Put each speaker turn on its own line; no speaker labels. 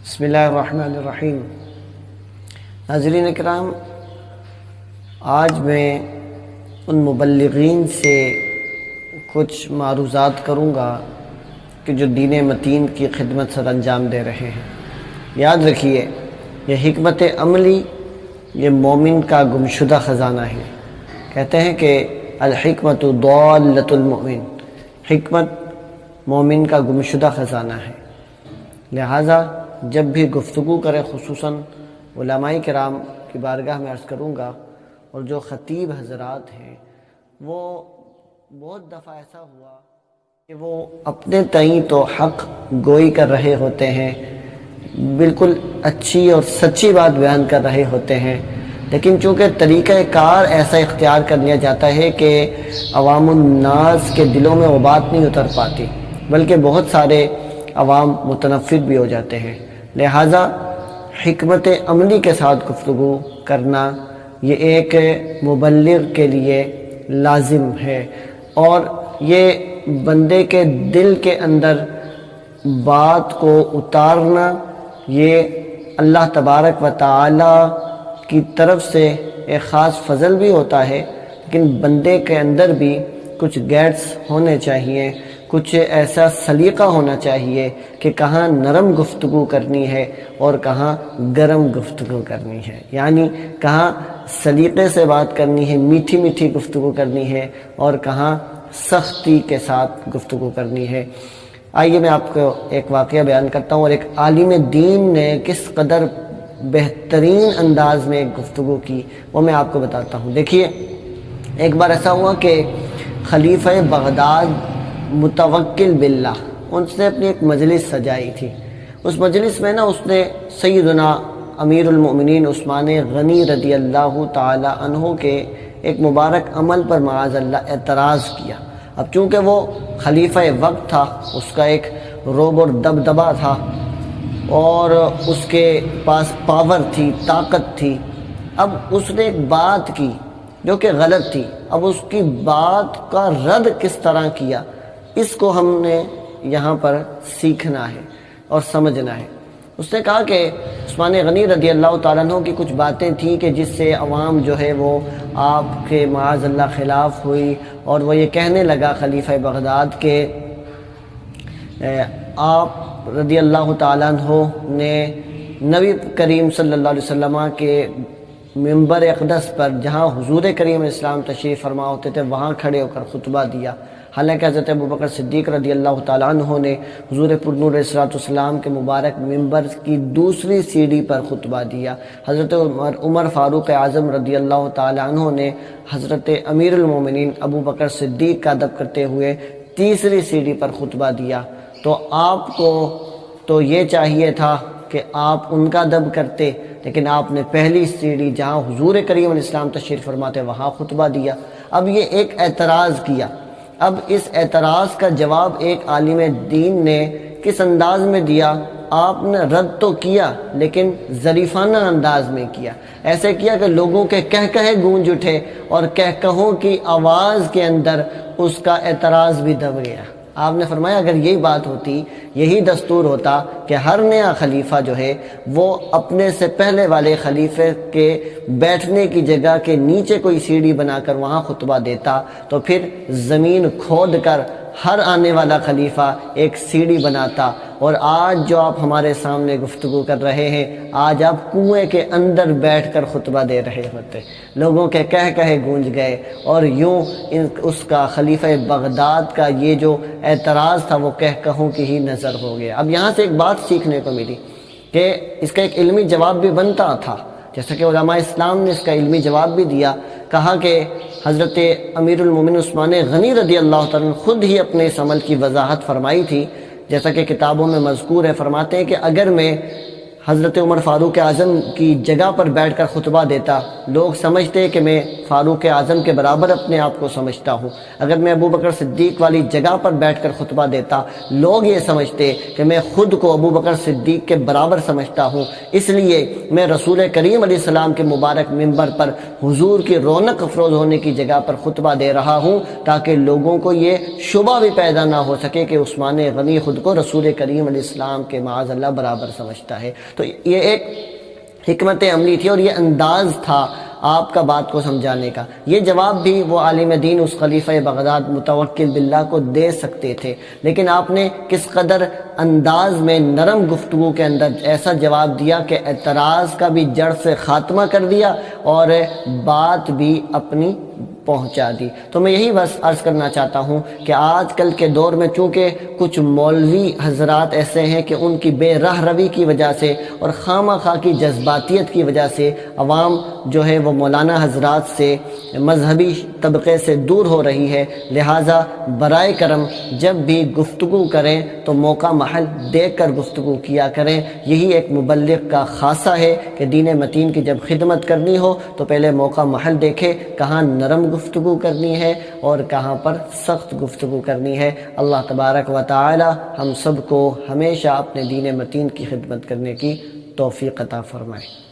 بسم اللہ الرحمن الرحیم۔ ناظرین اکرام، آج میں ان مبلغین سے کچھ معروضات کروں گا کہ جو دین متین کی خدمت سر انجام دے رہے ہیں۔ یاد رکھیے، یہ حکمت عملی یہ مومن کا گمشدہ خزانہ ہے۔ کہتے ہیں کہ الحکمت ضالۃ المؤمن، حکمت مومن کا گمشدہ خزانہ ہے۔ لہٰذا جب بھی گفتگو کرے، خصوصاً علماء کرام کی بارگاہ میں عرض کروں گا، اور جو خطیب حضرات ہیں وہ بہت دفعہ ایسا ہوا کہ وہ اپنے تئیں تو حق گوئی کر رہے ہوتے ہیں، بالکل اچھی اور سچی بات بیان کر رہے ہوتے ہیں، لیکن چونکہ طریقہ کار ایسا اختیار کر لیا جاتا ہے کہ عوام الناس کے دلوں میں وہ بات نہیں اتر پاتی، بلکہ بہت سارے عوام متنفر بھی ہو جاتے ہیں۔ لہٰذا حکمت عملی کے ساتھ گفتگو کرنا یہ ایک مبلغ کے لیے لازم ہے، اور یہ بندے کے دل کے اندر بات کو اتارنا یہ اللہ تبارک و تعالی کی طرف سے ایک خاص فضل بھی ہوتا ہے، لیکن بندے کے اندر بھی کچھ گیٹس ہونے چاہیے، کچھ ایسا سلیقہ ہونا چاہیے کہ کہاں نرم گفتگو کرنی ہے اور کہاں گرم گفتگو کرنی ہے، یعنی کہاں سلیقے سے بات کرنی ہے، میٹھی میٹھی گفتگو کرنی ہے، اور کہاں سختی کے ساتھ گفتگو کرنی ہے۔ آئیے میں آپ کو ایک واقعہ بیان کرتا ہوں، اور ایک عالم دین نے کس قدر بہترین انداز میں گفتگو کی وہ میں آپ کو بتاتا ہوں۔ دیکھیے، ایک بار ایسا ہوا کہ خلیفہ بغداد متوکل باللہ، ان سے اپنی ایک مجلس سجائی تھی۔ اس مجلس میں اس نے سیدنا امیر المؤمنین عثمان غنی رضی اللہ تعالی عنہ کے ایک مبارک عمل پر معاذ اللہ اعتراض کیا۔ اب چونکہ وہ خلیفہ وقت تھا، اس کا ایک روب اور دبدبہ تھا، اور اس کے پاس پاور تھی، طاقت تھی۔ اب اس نے ایک بات کی جو کہ غلط تھی، اب اس کی بات کا رد کس طرح کیا، اس کو ہم نے یہاں پر سیکھنا ہے اور سمجھنا ہے۔ اس نے کہا کہ عثمان غنی رضی اللہ تعالیٰ عنہ کی کچھ باتیں تھیں کہ جس سے عوام جو ہے وہ آپ کے معاذ اللہ خلاف ہوئی، اور وہ یہ کہنے لگا خلیفہ بغداد کے آپ رضی اللہ تعالیٰ عنہ نے نبی کریم صلی اللہ علیہ وسلم کے منبر اقدس پر، جہاں حضور کریم اسلام تشریف فرما ہوتے تھے، وہاں کھڑے ہو کر خطبہ دیا۔ حالانکہ حضرت ابوبکر صدیق رضی اللہ تعالیٰ عنہ نے حضور پرنور علیہ الصلوۃ والسلام کے مبارک منبر کی دوسری سیڑھی پر خطبہ دیا۔ حضرت عمر فاروق اعظم رضی اللہ تعالیٰ عنہ نے حضرت امیر المومنین ابوبکر صدیق کا ادب کرتے ہوئے تیسری سیڑھی پر خطبہ دیا۔ تو آپ کو تو یہ چاہیے تھا کہ آپ ان کا ادب کرتے، لیکن آپ نے پہلی سیڑھی جہاں حضور کریم علیہ السلام تشریف فرماتے وہاں خطبہ دیا۔ اب یہ ایک اعتراض کیا۔ اب اس اعتراض کا جواب ایک عالم دین نے کس انداز میں دیا؟ آپ نے رد تو کیا، لیکن ظریفانہ انداز میں کیا۔ ایسے کیا کہ لوگوں کے کہے گونج اٹھے، اور کہوں کی آواز کے اندر اس کا اعتراض بھی دب گیا۔ آپ نے فرمایا اگر یہی بات ہوتی، یہی دستور ہوتا کہ ہر نیا خلیفہ جو ہے وہ اپنے سے پہلے والے خلیفے کے بیٹھنے کی جگہ کے نیچے کوئی سیڑھی بنا کر وہاں خطبہ دیتا، تو پھر زمین کھود کر ہر آنے والا خلیفہ ایک سیڑھی بناتا، اور آج جو آپ ہمارے سامنے گفتگو کر رہے ہیں، آج آپ کنویں کے اندر بیٹھ کر خطبہ دے رہے ہوتے۔ لوگوں کے کہے گونج گئے، اور یوں اس کا خلیفہ بغداد کا یہ جو اعتراض تھا وہ کہوں کی ہی نظر ہو گیا۔ اب یہاں سے ایک بات سیکھنے کو ملی کہ اس کا ایک علمی جواب بھی بنتا تھا، جیسا کہ علماء اسلام نے اس کا علمی جواب بھی دیا۔ کہا کہ حضرت امیر المومنین عثمان غنی رضی اللہ تعالیٰ نے خود ہی اپنے اس عمل کی وضاحت فرمائی تھی، جیسا کہ کتابوں میں مذکور ہے۔ فرماتے ہیں کہ اگر میں حضرت عمر فاروق اعظم کی جگہ پر بیٹھ کر خطبہ دیتا، لوگ سمجھتے کہ میں فاروق اعظم کے برابر اپنے آپ کو سمجھتا ہوں۔ اگر میں ابو بکر صدیق والی جگہ پر بیٹھ کر خطبہ دیتا، لوگ یہ سمجھتے کہ میں خود کو ابو بکر صدیق کے برابر سمجھتا ہوں۔ اس لیے میں رسول کریم علیہ السلام کے مبارک منبر پر حضور کی رونق افروز ہونے کی جگہ پر خطبہ دے رہا ہوں، تاکہ لوگوں کو یہ شبہ بھی پیدا نہ ہو سکے کہ عثمان غنی خود کو رسول کریم علیہ السلام کے معاذ اللہ برابر سمجھتا ہے۔ تو یہ ایک حکمت عملی تھی اور یہ انداز تھا آپ کا بات کو سمجھانے کا۔ یہ جواب بھی وہ عالم دین اس خلیفہ بغداد متوکل باللہ کو دے سکتے تھے، لیکن آپ نے کس قدر انداز میں نرم گفتگو کے اندر ایسا جواب دیا کہ اعتراض کا بھی جڑ سے خاتمہ کر دیا اور بات بھی اپنی پہنچا دی۔ تو میں یہی بس عرض کرنا چاہتا ہوں کہ آج کل کے دور میں چونکہ کچھ مولوی حضرات ایسے ہیں کہ ان کی بے راہ روی کی وجہ سے اور خواہ مخواہ کی جذباتیت کی وجہ سے عوام جو ہے وہ مولانا حضرات سے، مذہبی طبقے سے دور ہو رہی ہے، لہٰذا برائے کرم جب بھی گفتگو کریں تو موقع محل دیکھ کر گفتگو کیا کریں۔ یہی ایک مبلغ کا خاصہ ہے کہ دین متین کی جب خدمت کرنی ہو تو پہلے موقع محل دیکھے، کہاں نرم گفتگو کرنی ہے اور کہاں پر سخت گفتگو کرنی ہے۔ اللہ تبارک و تعالی ہم سب کو ہمیشہ اپنے دین متین کی خدمت کرنے کی توفیق عطا فرمائے۔